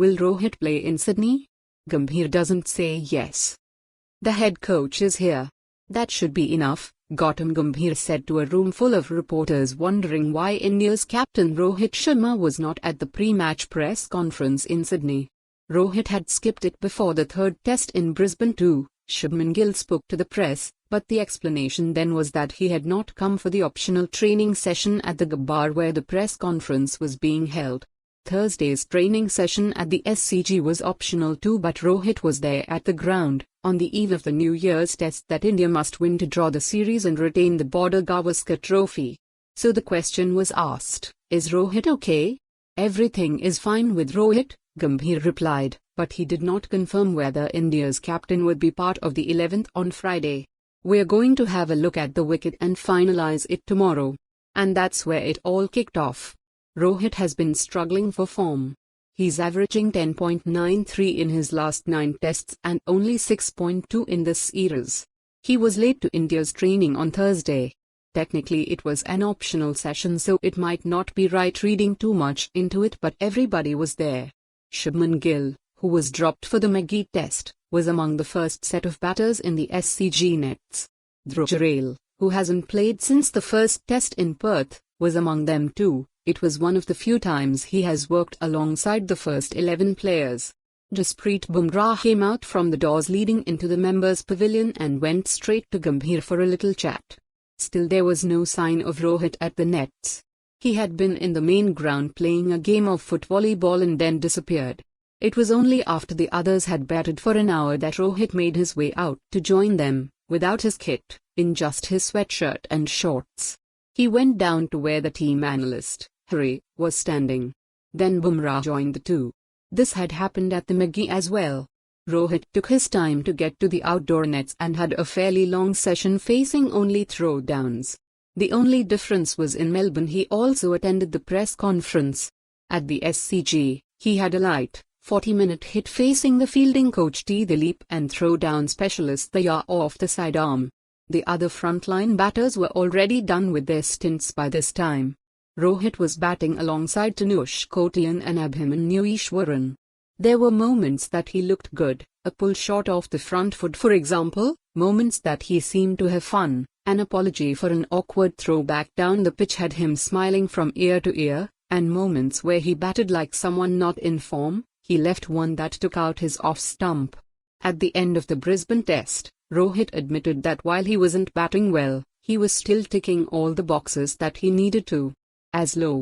Will Rohit play in Sydney? Gambhir doesn't say yes. The head coach is here. That should be enough, Gautam Gambhir said to a room full of reporters wondering why India's captain Rohit Sharma was not at the pre-match press conference in Sydney. Rohit had skipped it before the third test in Brisbane too, Shubman Gill spoke to the press, but the explanation then was that he had not come for the optional training session at the Gambhir where the press conference was being held. Thursday's training session at the SCG was optional too, but Rohit was there at the ground, on the eve of the New Year's test that India must win to draw the series and retain the Border Gavaskar trophy. So the question was asked, is Rohit okay? Everything is fine with Rohit, Gambhir replied, but he did not confirm whether India's captain would be part of the 11th on Friday. We're going to have a look at the wicket and finalize it tomorrow. And that's where it all kicked off. Rohit has been struggling for form. He's averaging 10.93 in his last 9 tests and only 6.2 in this series. He was late to India's training on Thursday. Technically it was an optional session, so it might not be right reading too much into it, but everybody was there. Shubman Gill, who was dropped for the McGee test, was among the first set of batters in the SCG nets. Dhruv Jurel, who hasn't played since the first test in Perth, was among them too. It was one of the few times he has worked alongside the first 11 players. Jasprit Bumrah came out from the doors leading into the members' pavilion and went straight to Gambhir for a little chat. Still there was no sign of Rohit at the nets. He had been in the main ground playing a game of foot volleyball and then disappeared. It was only after the others had batted for an hour that Rohit made his way out to join them, without his kit, in just his sweatshirt and shorts. He went down to where the team analyst, Hari, was standing. Then Bumrah joined the two. This had happened at the McGee as well. Rohit took his time to get to the outdoor nets and had a fairly long session facing only throwdowns. The only difference was in Melbourne he also attended the press conference. At the SCG, he had a light, 40-minute hit facing the fielding coach T. Dilip and throwdown specialist Thaya off the sidearm. The other frontline batters were already done with their stints by this time. Rohit was batting alongside Tanush Kotian and Abhimanyu Easwaran. There were moments that he looked good, a pull shot off the front foot for example, moments that he seemed to have fun, an apology for an awkward throw back down the pitch had him smiling from ear to ear, and moments where he batted like someone not in form. He left one that took out his off stump. At the end of the Brisbane test, Rohit admitted that while he wasn't batting well, he was still ticking all the boxes that he needed to. As low